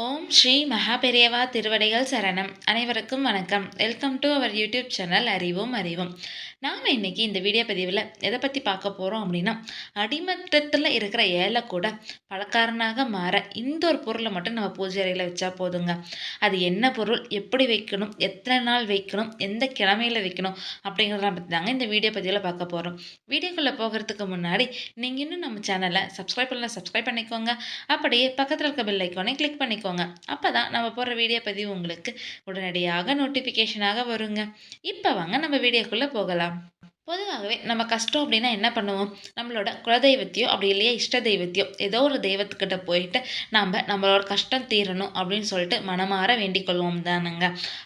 ஓம் ஸ்ரீ மகாபெரியவா திருவடிகள் சரணம். அனைவருக்கும் வணக்கம். Welcome to our YouTube channel அறிவோம் அறிவோம். நாம் இன்னைக்கு இந்த வீடியோ பதிவில் எதை பற்றி பார்க்க போகிறோம் அப்படின்னா, அடிமட்டத்தில் இருக்கிற ஏழை கூட பணக்காரனாக மாற இந்த ஒரு பொருளை மட்டும் நம்ம பூஜை அறையில் வச்சா போதுங்க. அது என்ன பொருள், எப்படி வைக்கணும், எத்தனை நாள் வைக்கணும், எந்த கிழமையில் வைக்கணும் அப்படிங்கிறத பற்றி தாங்க இந்த வீடியோ பதிவில் பார்க்க போகிறோம். வீடியோக்குள்ளே போகிறதுக்கு முன்னாடி நீங்கள் இன்னும் நம்ம சேனலை சப்ஸ்கிரைப் பண்ணிக்கோங்க. அப்படியே பக்கத்தில் இருக்க பெல் ஐக்கானை கிளிக் பண்ணிக்கோங்க. அப்பதான் நம்ம போடுற வீடியோ பதிவு உங்களுக்கு உடனடியாக நோட்டிஃபிகேஷனாக வருங்க. இப்போ வாங்க நம்ம வீடியோக்குள்ளே போகலாம். பொதுவாகவே நம்ம கஷ்டம் அப்படின்னா என்ன பண்ணுவோம், நம்மளோட குலதெய்வத்தையோ அப்படி இல்லையா இஷ்ட தெய்வத்தையோ ஏதோ ஒரு தெய்வத்துக்கிட்ட போயிட்டு நம்மளோட கஷ்டம் தீரணும் அப்படின்னு சொல்லிட்டு மனமாற வேண்டிக் கொள்வோம் தானுங்க.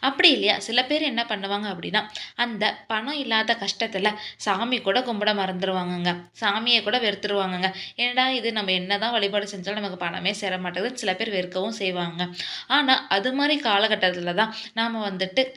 அப்படி இல்லையா சில பேர் என்ன பண்ணுவாங்க அப்படின்னா, அந்த பணம் இல்லாத கஷ்டத்தில் சாமி கூட கும்பிட மறந்துடுவாங்கங்க, சாமியை கூட வெறுத்துருவாங்கங்க. ஏன்னா இது நம்ம என்னதான் வழிபாடு செஞ்சாலும் நமக்கு பணமே சேர மாட்டேங்குது சில பேர் வெறுக்கவும் செய்வாங்க. ஆனால் அது மாதிரி காலகட்டத்தில் தான் நாம்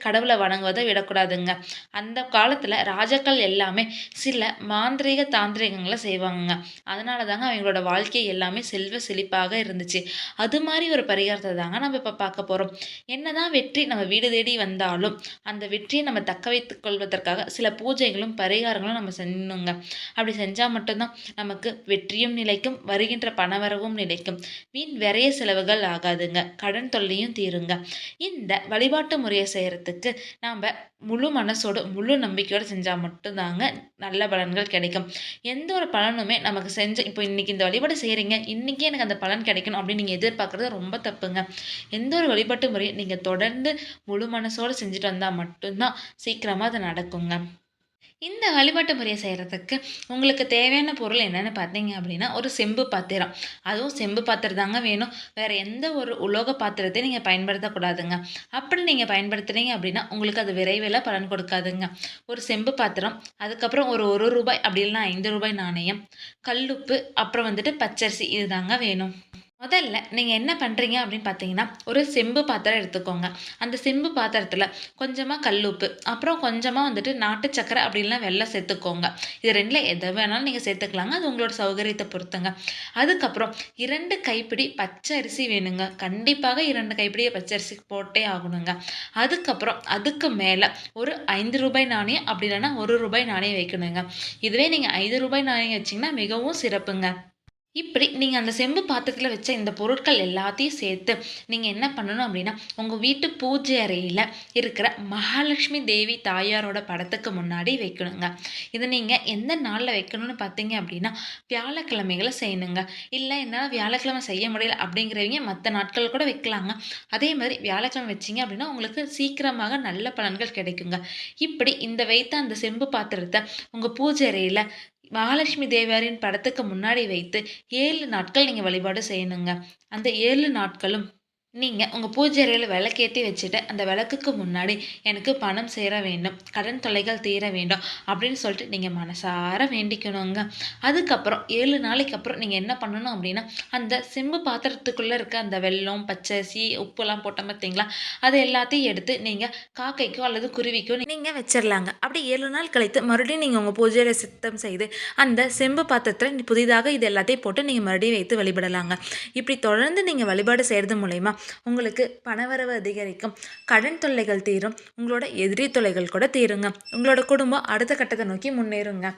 கடவுளை வணங்குவதை விடக்கூடாதுங்க. அந்த காலத்தில் ராஜாக்கள் எல்லாமே சில மாந்திரீக தாந்திரிகங்களை செய்வாங்கங்க. அதனால தாங்க அவங்களோட வாழ்க்கை எல்லாமே செல்வ செழிப்பாக இருந்துச்சு. அது மாதிரி ஒரு பரிகாரத்தை தாங்க நம்ம இப்போ பார்க்க போகிறோம். என்னதான் வெற்றி நம்ம வீடு தேடி வந்தாலும் அந்த வெற்றியை நம்ம தக்க வைத்துக் கொள்வதற்காக சில பூஜைகளும் பரிகாரங்களும் நம்ம செய்யணுங்க. அப்படி செஞ்சால் மட்டும்தான் நமக்கு வெற்றியும் நிலைக்கும், வருகின்ற பணவரவும் நிலைக்கும், வீண் விரைய செலவுகள் ஆகாதுங்க, கடன் தொல்லையும் தீருங்க. இந்த வழிபாட்டு முறையை செய்கிறதுக்கு நாம் முழு மனசோடு முழு நம்பிக்கையோடு செஞ்சால் மட்டும்தாங்க நல்ல பலன்கள் கிடைக்கும். எந்த ஒரு பலனுமே நமக்கு இப்போ இன்னைக்கு இந்த வழிபாடு செய்கிறீங்க, இன்றைக்கே எனக்கு அந்த பலன் கிடைக்கணும் அப்படின்னு நீங்கள் எதிர்பார்க்குறது ரொம்ப தப்புங்க. எந்த ஒரு வழிபாட்டு முறையும் நீங்கள் தொடர்ந்து முழு மனசோடு செஞ்சுட்டு வந்தால் மட்டும்தான் சீக்கிரமாக அது நடக்குங்க. இந்த வழிபாட்டு முறையை செய்கிறதுக்கு உங்களுக்கு தேவையான பொருள் என்னென்னு பார்த்தீங்க அப்படின்னா, ஒரு செம்பு பாத்திரம். அதுவும் செம்பு பாத்திரம் தாங்க வேணும். வேறு எந்த ஒரு உலோக பாத்திரத்தையும் நீங்கள் பயன்படுத்தக்கூடாதுங்க. அப்படி நீங்கள் பயன்படுத்துனீங்க அப்படின்னா உங்களுக்கு அது விரைவில் பலன் கொடுக்காதுங்க. ஒரு செம்பு பாத்திரம், அதுக்கப்புறம் ஒரு ரூபாய் அப்படி இல்லைன்னா ரூபாய் நாணயம், கல்லுப்பு, அப்புறம் பச்சரிசி, இது தாங்க வேணும். முதல்ல நீங்கள் என்ன பண்ணுறீங்க அப்படின்னு பார்த்தீங்கன்னா, ஒரு செம்பு பாத்திரம் எடுத்துக்கோங்க. அந்த செம்பு பாத்திரத்தில் கொஞ்சமாக கல்லுப்பு, அப்புறம் கொஞ்சமாக நாட்டு சக்கரை அப்படி இல்லைனா வெல்லம் சேர்த்துக்கோங்க. இது ரெண்டில் எதை வேணாலும் நீங்கள் சேர்த்துக்கலாங்க, அது உங்களோட சௌகரியத்தை பொறுத்துங்க. அதுக்கப்புறம் 2 கைப்பிடி பச்சை அரிசி வேணுங்க. கண்டிப்பாக 2 கைப்பிடி பச்சரிசி போட்டே ஆகணுங்க. அதுக்கப்புறம் அதுக்கு மேலே ஒரு ரூபாய் நாணயம் அப்படி இல்லைன்னா ரூபாய் நாணயம் வைக்கணுங்க. இதுவே நீங்கள் ரூபாய் நாணயம் வச்சிங்கன்னா மிகவும் சிறப்புங்க. இப்படி நீங்கள் அந்த செம்பு பாத்திரத்தில் வச்ச இந்த பொருட்கள் எல்லாத்தையும் சேர்த்து நீங்கள் என்ன பண்ணணும் அப்படின்னா, உங்கள் வீட்டு பூஜை அறையில் இருக்கிற மகாலட்சுமி தேவி தாயாரோட படத்துக்கு முன்னாடி வைக்கணுங்க. இதை நீங்கள் எந்த நாளில் வைக்கணும்னு பார்த்தீங்க அப்படின்னா, வியாழக்கிழமைகளை செய்யணுங்க. இல்லை என்னால் வியாழக்கிழமை செய்ய முடியல அப்படிங்கிறவங்க மற்ற நாட்கள் கூட வைக்கலாங்க. அதே மாதிரி வியாழக்கிழமை வச்சிங்க அப்படின்னா உங்களுக்கு சீக்கிரமாக நல்ல பலன்கள் கிடைக்குங்க. இப்படி வைத்த அந்த செம்பு பாத்திரத்தை உங்கள் பூஜை அறையில் மகாலட்சுமி தேவியாரின் படத்துக்கு முன்னாடி வைத்து 7 நாட்கள் நீங்கள் வழிபாடு செய்யணுங்க. அந்த 7 நாட்களும் நீங்கள் உங்கள் பூஜை அறையில் விளக்கேற்றி வச்சுட்டு அந்த விளக்குக்கு முன்னாடி எனக்கு பணம் சேர வேண்டும், கடன் தொல்லைகள் தீர வேண்டும் அப்படின்னு சொல்லிட்டு நீங்கள் மனசார வேண்டிக்கணுங்க. அதுக்கப்புறம் 7 நாளைக்கு அப்புறம் நீங்கள் என்ன பண்ணணும் அப்படின்னா, அந்த செம்பு பாத்திரத்துக்குள்ளே இருக்க அந்த வெல்லம், பச்சரிசி, உப்புலாம் போட்ட பார்த்தீங்களா, அது எல்லாத்தையும் எடுத்து நீங்கள் காக்கைக்கோ அல்லது குருவிக்கோ நீங்கள் வச்சிடலாங்க. அப்படி 7 நாள் கழித்து மறுபடியும் நீங்கள் உங்கள் பூஜையை சுத்தம் செய்து அந்த செம்பு பாத்திரத்தில் புதிதாக இது எல்லாத்தையும் போட்டு நீங்கள் மறுபடியும் வைத்து வழிபடலாங்க. இப்படி தொடர்ந்து நீங்கள் வழிபாடு செய்கிறது மூலயமா உங்களுக்கு பணவரவு அதிகரிக்கும், கடன் தொல்லைகள் தீரும், உங்களோட எதிரி தொல்லைகள் கூட தீருங்க. உங்களோட குடும்பம் அடுத்த கட்டத்தை நோக்கி முன்னேறுங்க.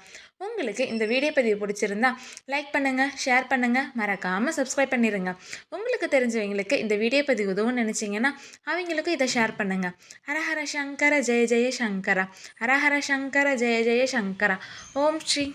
உங்களுக்கு இந்த வீடியோ பதிவு பிடிச்சிருந்தா லைக் பண்ணுங்கள், ஷேர் பண்ணுங்கள், மறக்காமல் சப்ஸ்கிரைப் பண்ணிடுங்க. உங்களுக்கு தெரிஞ்சவங்களுக்கு இந்த வீடியோ பதிவு உதவுன்னு நினச்சிங்கன்னா அவங்களுக்கும் இதை ஷேர் பண்ணுங்கள். ஹரஹர சங்கர ஜெய ஜெய சங்கரா, ஹரஹர சங்கர ஜெய ஜெய சங்கரா. ஓம் ஸ்ரீ